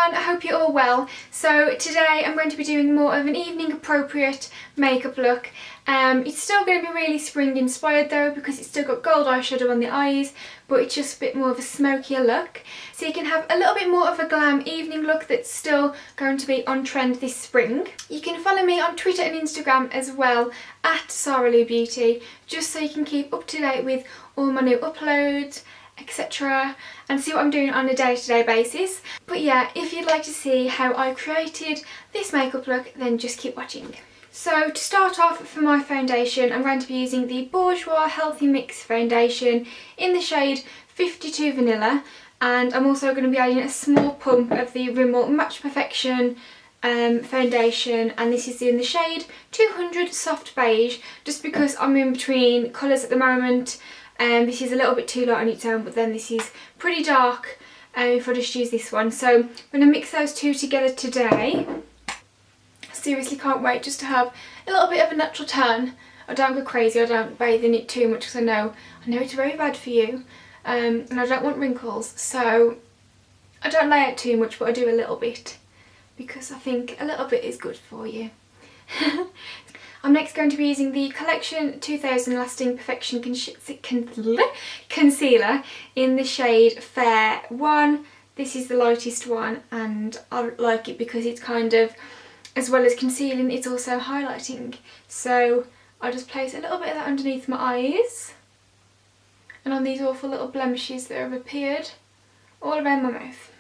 I hope you're all well. So today I'm going to be doing more of an evening appropriate makeup look. It's still going to be really spring inspired though, because it's still got gold eyeshadow on the eyes, but it's just a bit more of a smokier look. So you can have a little bit more of a glam evening look that's still going to be on trend this spring. You can follow me on Twitter and Instagram as well at saraloubeauty, just so you can keep up to date with all my new uploads, etc., and see what I'm doing on a day-to-day basis. But yeah, if you'd like to see how I created this makeup look, then just keep watching. So to start off, for my foundation, I'm going to be using the Bourjois Healthy Mix foundation in the shade 52 Vanilla, and I'm also going to be adding a small pump of the Rimmel Match Perfection foundation, and this is in the shade 200 Soft Beige, just because I'm in between colours at the moment. This is a little bit too light on its own, but then this is pretty dark if I just use this one. So I'm going to mix those two together today. Seriously can't wait just to have a little bit of a natural tan. I don't go crazy, I don't bathe in it too much, because I know it's very bad for you, and I don't want wrinkles, so I don't lay out too much, but I do a little bit because I think a little bit is good for you. I'm next going to be using the Collection 2000 Lasting Perfection Concealer in the shade Fair 1. This is the lightest one, and I like it because it's kind of, as well as concealing, it's also highlighting. So I'll just place a little bit of that underneath my eyes and on these awful little blemishes that have appeared all around my mouth.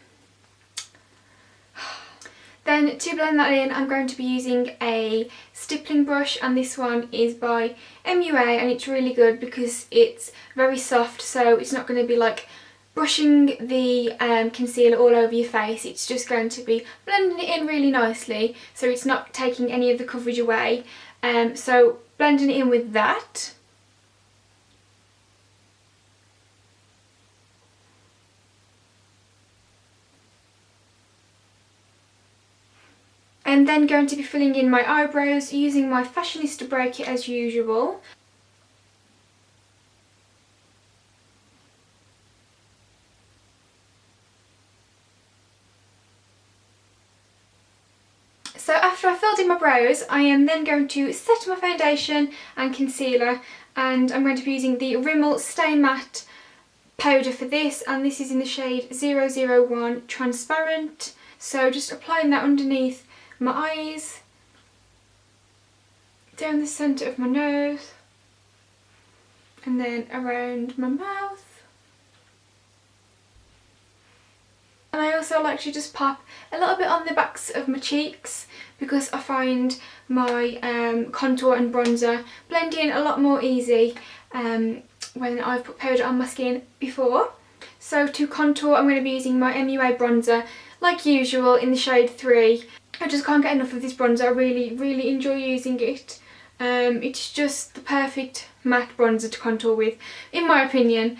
Then to blend that in, I'm going to be using a stippling brush, and this one is by MUA, and it's really good because it's very soft, so it's not going to be like brushing the concealer all over your face. It's just going to be blending it in really nicely, so it's not taking any of the coverage away. So blending it in with that. I'm then going to be filling in my eyebrows using my FashionistA Brow Kit as usual. So after I've filled in my brows, I am then going to set my foundation and concealer, and I'm going to be using the Rimmel Stay Matte powder for this, and this is in the shade 001 Transparent. So just applying that underneath my eyes, down the centre of my nose, and then around my mouth. And I also like to just pop a little bit on the backs of my cheeks, because I find my contour and bronzer blend in a lot more easy when I've put powder on my skin before. So to contour, I'm going to be using my MUA Bronzer like usual in the shade 3. I just can't get enough of this bronzer. I really enjoy using it. It's just the perfect matte bronzer to contour with, in my opinion.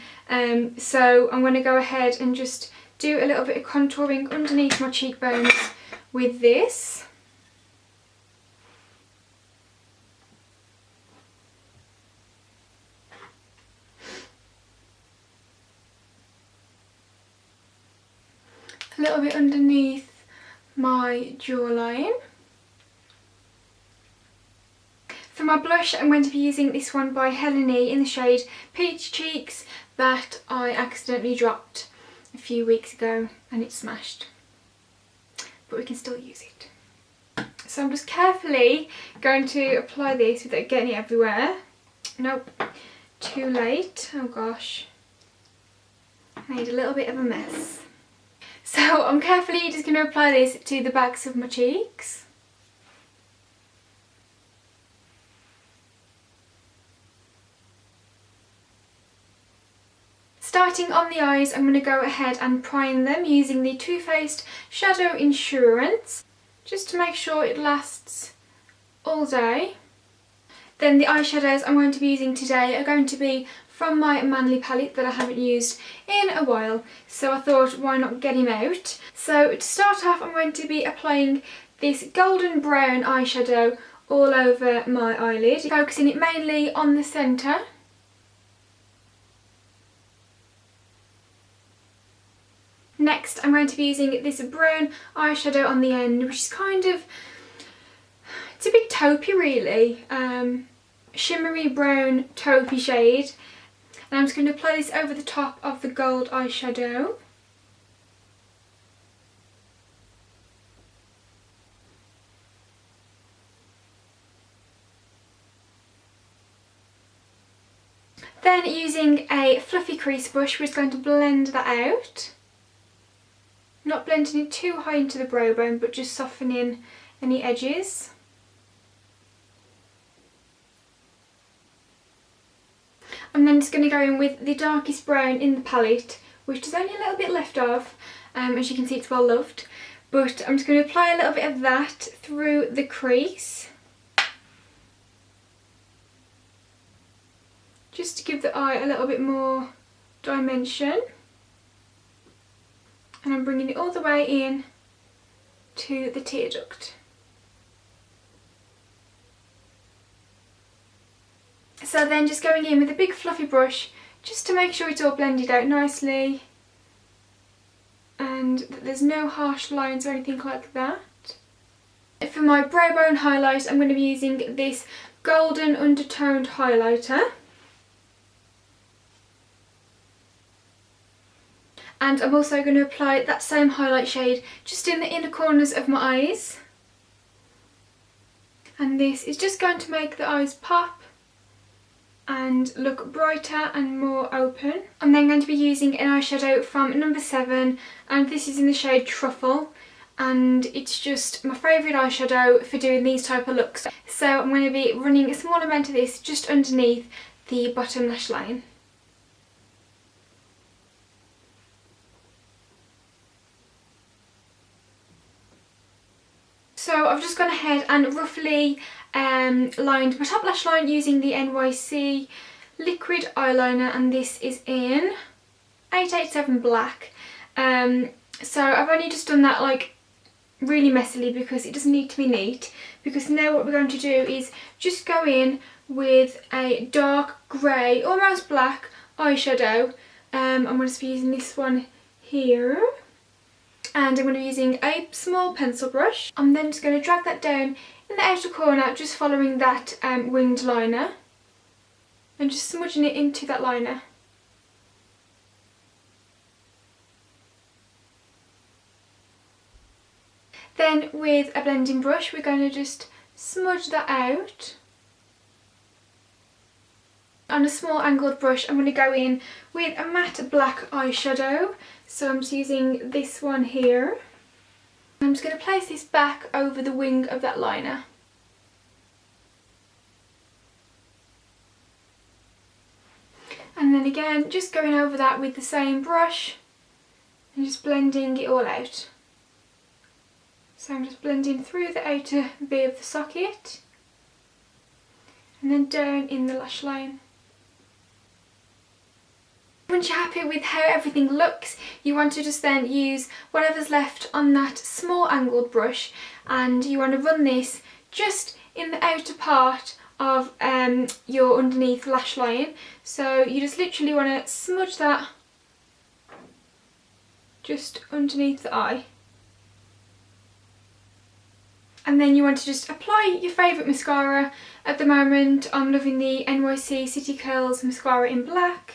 So I'm going to go ahead and just do a little bit of contouring underneath my cheekbones with this. A little bit underneath my jawline. For my blush, I'm going to be using this one by Helen in the shade Peach Cheeks that I accidentally dropped a few weeks ago and it smashed, but we can still use it. So I'm just carefully going to apply this without getting it everywhere. Nope, too late. Oh gosh, made a little bit of a mess. So I'm carefully just going to apply this to the backs of my cheeks. Starting on the eyes, I'm going to go ahead and prime them using the Too Faced Shadow Insurance, just to make sure it lasts all day. Then the eyeshadows I'm going to be using today are going to be from my Manly palette that I haven't used in a while, so I thought why not get him out. So to start off, I'm going to be applying this golden brown eyeshadow all over my eyelid, focusing it mainly on the centre. Next, I'm going to be using this brown eyeshadow on the end, which is kind of, it's a bit taupey really, shimmery brown taupey shade. And I'm just going to apply this over the top of the gold eyeshadow. Then using a fluffy crease brush, we're just going to blend that out. Not blending it too high into the brow bone, but just softening any edges. I'm then just going to go in with the darkest brown in the palette, which there's only a little bit left of. As you can see, it's well loved. But I'm just going to apply a little bit of that through the crease, just to give the eye a little bit more dimension. And I'm bringing it all the way in to the tear duct. So then just going in with a big fluffy brush, just to make sure it's all blended out nicely and that there's no harsh lines or anything like that. For my brow bone highlight, I'm going to be using this golden undertoned highlighter. And I'm also going to apply that same highlight shade just in the inner corners of my eyes. And this is just going to make the eyes pop and look brighter and more open. I'm then going to be using an eyeshadow from No7, and this is in the shade Truffle, and it's just my favourite eyeshadow for doing these type of looks. So I'm going to be running a small amount of this just underneath the bottom lash line. So I've just gone ahead and roughly lined my top lash line using the NYC Liquid Eyeliner, and this is in 887 Black. So I've only just done that like really messily because it doesn't need to be neat, because now what we're going to do is just go in with a dark grey, almost black eyeshadow. I'm going to be using this one here. And I'm going to be using a small pencil brush. I'm then just going to drag that down in the outer corner, just following that winged liner, and just smudging it into that liner. Then with a blending brush, we're going to just smudge that out. On a small angled brush, I'm going to go in with a matte black eyeshadow. So I'm just using this one here. I'm just going to place this back over the wing of that liner. And then again, just going over that with the same brush and just blending it all out. So I'm just blending through the outer V of the socket and then down in the lash line. Once you're happy with how everything looks, you want to just then use whatever's left on that small angled brush, and you want to run this just in the outer part of your underneath lash line. So you just literally want to smudge that just underneath the eye. And then you want to just apply your favourite mascara. At the moment I'm loving the NYC City Curls mascara in black.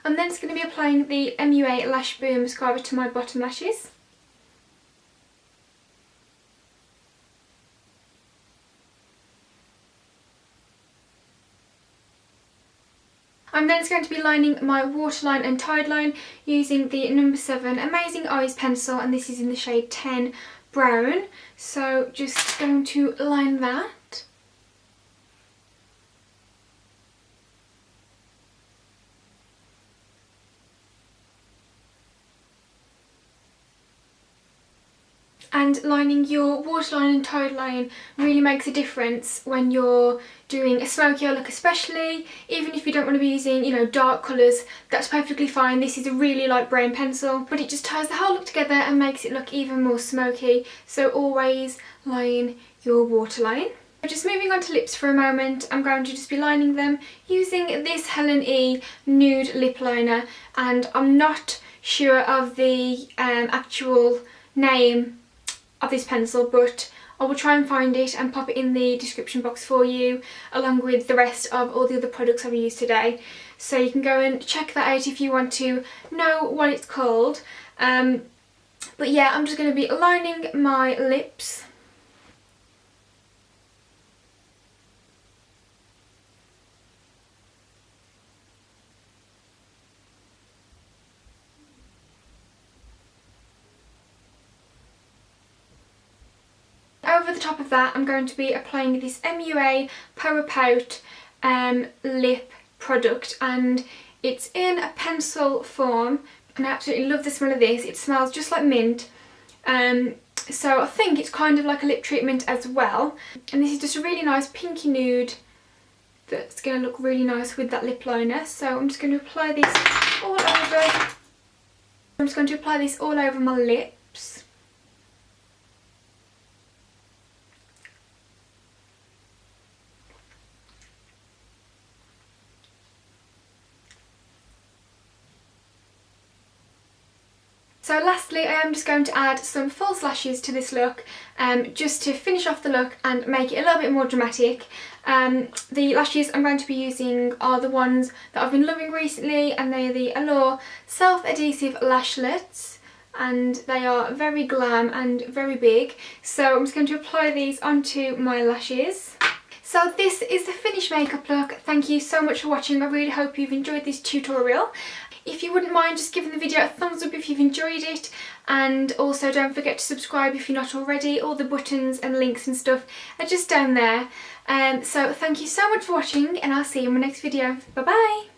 I'm then just going to be applying the MUA Lash Boom mascara to my bottom lashes. I'm then just going to be lining my waterline and tide line using the No7 Amazing Eyes pencil, and this is in the shade 10 Brown. So just going to line that. And lining your waterline and tide line really makes a difference when you're doing a smoky eye look especially. Even if you don't want to be using, you know, dark colours, that's perfectly fine. This is a really light brown pencil, but it just ties the whole look together and makes it look even more smoky. So always line your waterline. Just moving on to lips for a moment, I'm going to just be lining them using this Helen E nude lip liner, and I'm not sure of the actual name of this pencil, but I will try and find it and pop it in the description box for you, along with the rest of all the other products I've used today, so you can go and check that out if you want to know what it's called. But yeah, I'm just going to be lining my lips. Over the top of that, I'm going to be applying this MUA Pout lip product, and it's in a pencil form, and I absolutely love the smell of this. It smells just like mint, so I think it's kind of like a lip treatment as well. And this is just a really nice pinky nude that's going to look really nice with that lip liner. So I'm just going to apply this all over. I'm just going to apply this all over my lips. So lastly, I am just going to add some false lashes to this look, just to finish off the look and make it a little bit more dramatic. The lashes I'm going to be using are the ones that I've been loving recently, and they're the Eylure self-adhesive Lashlets, and they are very glam and very big. So I'm just going to apply these onto my lashes. So this is the finished makeup look. Thank you so much for watching. I really hope you've enjoyed this tutorial. If you wouldn't mind just giving the video a thumbs up if you've enjoyed it, and also don't forget to subscribe if you're not already. All the buttons and links and stuff are just down there. So thank you so much for watching, and I'll see you in my next video. Bye bye!